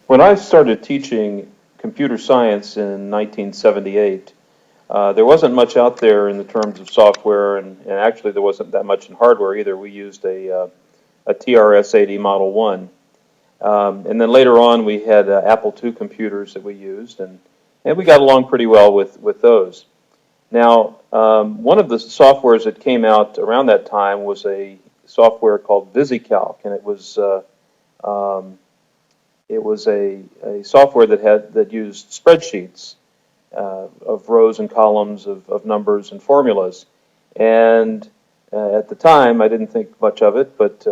When I started teaching computer science in 1978, there wasn't much out there in the terms of software, and actually there wasn't that much in hardware either. We used a TRS-80 Model 1. And then later on we had Apple II computers that we used, and we got along pretty well with those. Now, one of the softwares that came out around that time was a software called VisiCalc, and um, it was a software that used spreadsheets of rows and columns of numbers and formulas. And at the time, I didn't think much of it, but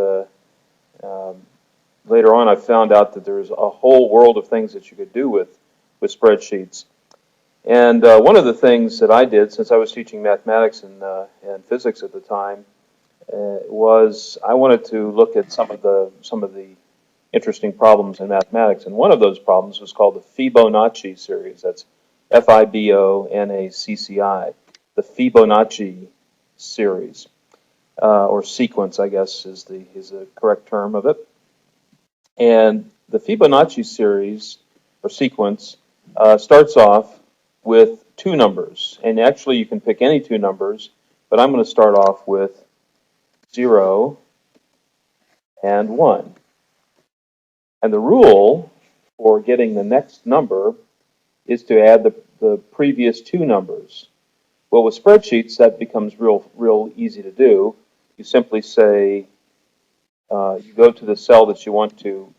um, later on, I found out that there's a whole world of things that you could do with spreadsheets. And one of the things that I did, since I was teaching mathematics and physics at the time, was I wanted to look at some of the interesting problems in mathematics. And one of those problems was called the Fibonacci series. That's Fibonacci, the Fibonacci series, or sequence, I guess, is the correct term of it. And the Fibonacci series or sequence starts off with two numbers. And actually, you can pick any two numbers, but I'm going to start off with 0 and 1. And the rule for getting the next number is to add the previous two numbers. Well, with spreadsheets, that becomes real easy to do. You simply say, you go to the cell that you want to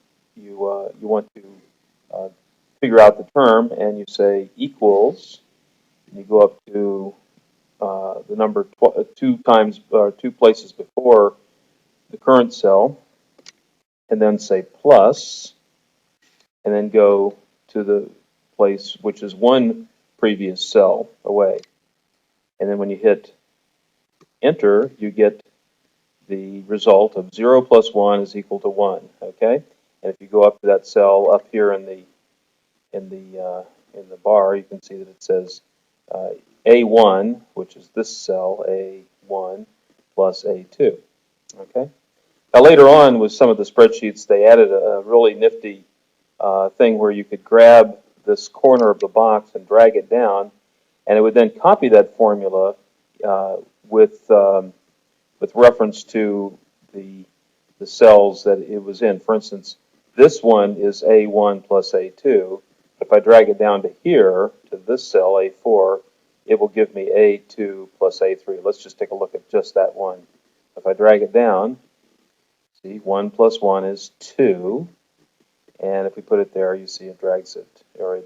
figure out the term, and you say equals, and you go up to the number two places before the current cell, and then say plus, and then go to the place which is one previous cell away. And then when you hit enter, you get the result of 0 plus 1 is equal to 1. Okay? And if you go up to that cell up here in the bar, you can see that it says A1, which is this cell, A1 plus A2. Okay? Now later on with some of the spreadsheets, they added a really nifty thing where you could grab this corner of the box and drag it down, and it would then copy that formula with reference to the cells that it was in. For instance, this one is A1 plus A2. If I drag it down to here, to this cell, A4, it will give me A2 plus A3. Let's just take a look at just that one. If I drag it down, see, 1 plus 1 is 2. And if we put it there, you see it drags it, or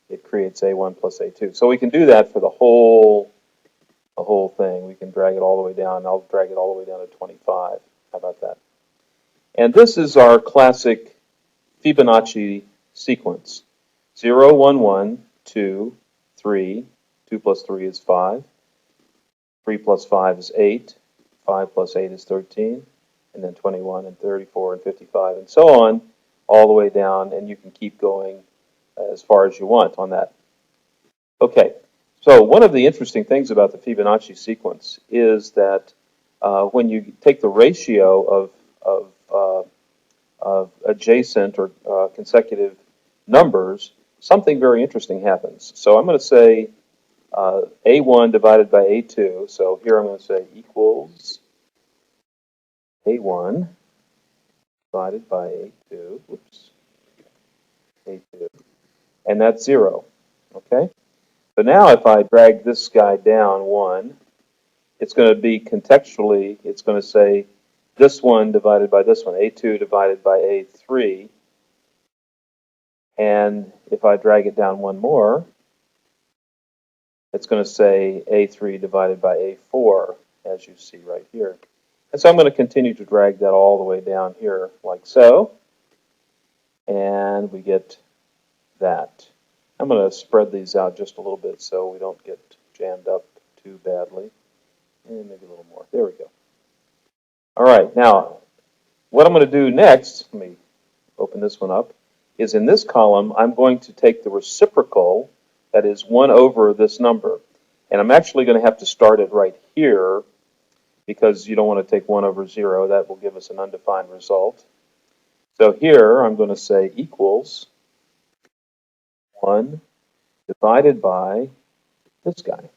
it creates A1 plus A2. So we can do that for the whole thing. We can drag it all the way down. I'll drag it all the way down to 25. How about that? And this is our classic Fibonacci sequence. 0, 1, 1, 2, 3. 2 plus 3 is 5. 3 plus 5 is 8. 5 plus 8 is 13. And then 21 and 34 and 55 and so on, all the way down, and you can keep going as far as you want on that. Okay, so one of the interesting things about the Fibonacci sequence is that when you take the ratio of adjacent or consecutive numbers, something very interesting happens. So I'm going to say A1 divided by A2. So here I'm going to say equals A1 divided by A2. Oops. A2. And that's 0. Okay? So now if I drag this guy down 1, it's going to be contextually, it's going to say this one divided by this one, A2 divided by A3. And if I drag it down one more, it's going to say A3 divided by A4, as you see right here. And so I'm going to continue to drag that all the way down here, like so. And we get that. I'm going to spread these out just a little bit so we don't get jammed up too badly. And maybe a little more. There we go. All right, now, what I'm going to do next, let me open this one up, is in this column, I'm going to take the reciprocal, that is 1 over this number. And I'm actually going to have to start it right here, because you don't want to take 1 over 0. That will give us an undefined result. So here I'm going to say equals 1 divided by this guy.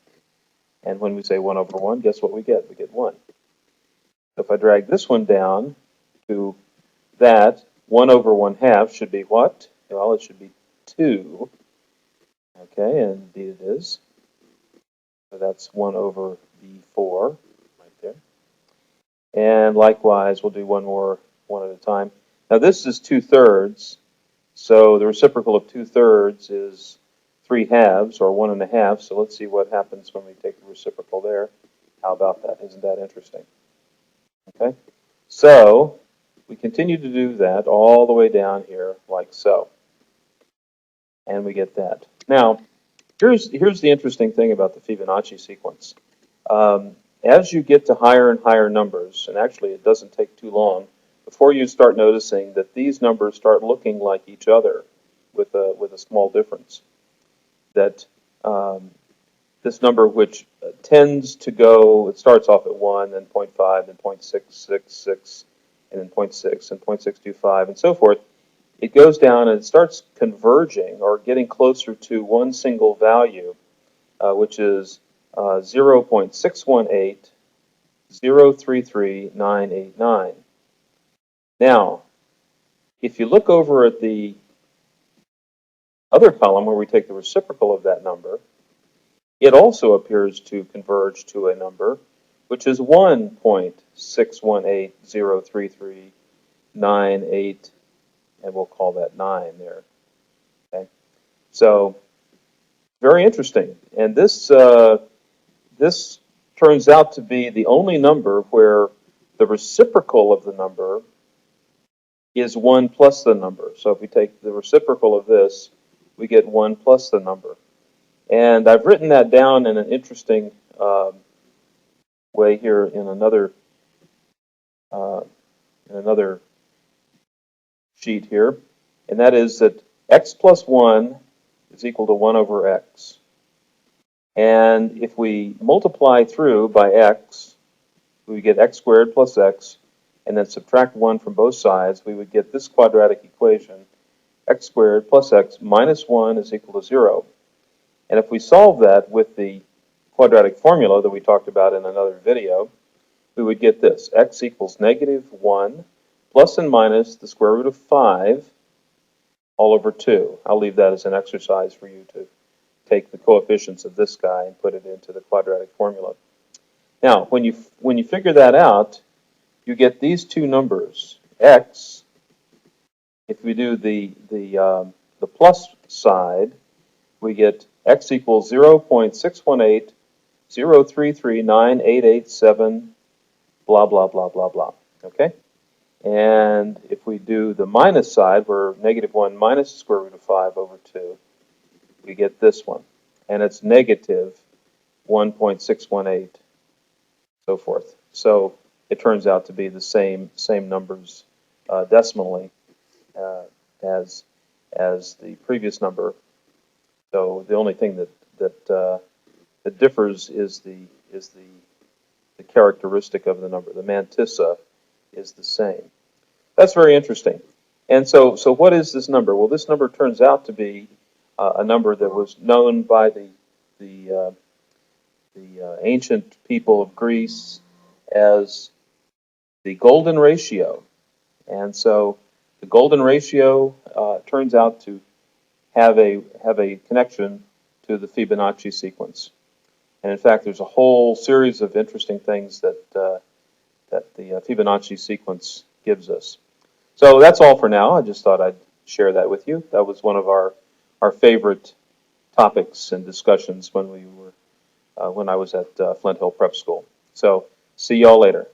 And when we say 1 over 1, guess what we get? We get 1. So if I drag this one down to that, 1 over 1/2 should be what? Well, it should be 2. Okay, and indeed it is. So that's 1 over b4 right there. And likewise, we'll do one more, one at a time. Now this is 2/3, so the reciprocal of 2/3 is 3/2 or 1 1/2. So let's see what happens when we take the reciprocal there. How about that? Isn't that interesting? Okay, so we continue to do that all the way down here like so. And we get that. Now, here's the interesting thing about the Fibonacci sequence. As you get to higher and higher numbers, and actually it doesn't take too long, before you start noticing that these numbers start looking like each other with a small difference. That this number, which tends to go, it starts off at 1, then 0.5, then 0.666, and then 0.6, and 0.625, and so forth. It goes down and it starts converging or getting closer to one single value, which is 0.618033989. Now, if you look over at the other column where we take the reciprocal of that number, it also appears to converge to a number which is 1.618033988, and we'll call that 9 there. Okay, so very interesting, and this this turns out to be the only number where the reciprocal of the number is 1 plus the number. So if we take the reciprocal of this, we get 1 plus the number. And I've written that down in an interesting way here in another sheet here, and that is that x plus 1 is equal to 1 over x. And if we multiply through by x, we get x squared plus x, and then subtract 1 from both sides, we would get this quadratic equation, x squared plus x minus 1 is equal to 0. And if we solve that with the quadratic formula that we talked about in another video, we would get this, x equals -1 plus and minus the square root of 5 all over 2. I'll leave that as an exercise for you to take the coefficients of this guy and put it into the quadratic formula. Now, when you figure that out, you get these two numbers. X, if we do the plus side, we get x equals 0.61803398887, blah, blah, blah, blah, blah. Okay? And if we do the minus side, where -1 minus the square root of 5 over 2, we get this one. And it's -1.618, so forth. So it turns out to be the same numbers decimally as the previous number. So the only thing that differs is the characteristic of the number. The mantissa is the same. That's very interesting. And so what is this number? Well, this number turns out to be a number that was known by the ancient people of Greece as the golden ratio. And so the golden ratio turns out to have a connection to the Fibonacci sequence. And in fact, there's a whole series of interesting things that the Fibonacci sequence gives us. So that's all for now. I just thought I'd share that with you. That was one of our favorite topics and discussions when I was at Flint Hill Prep School. So see y'all later.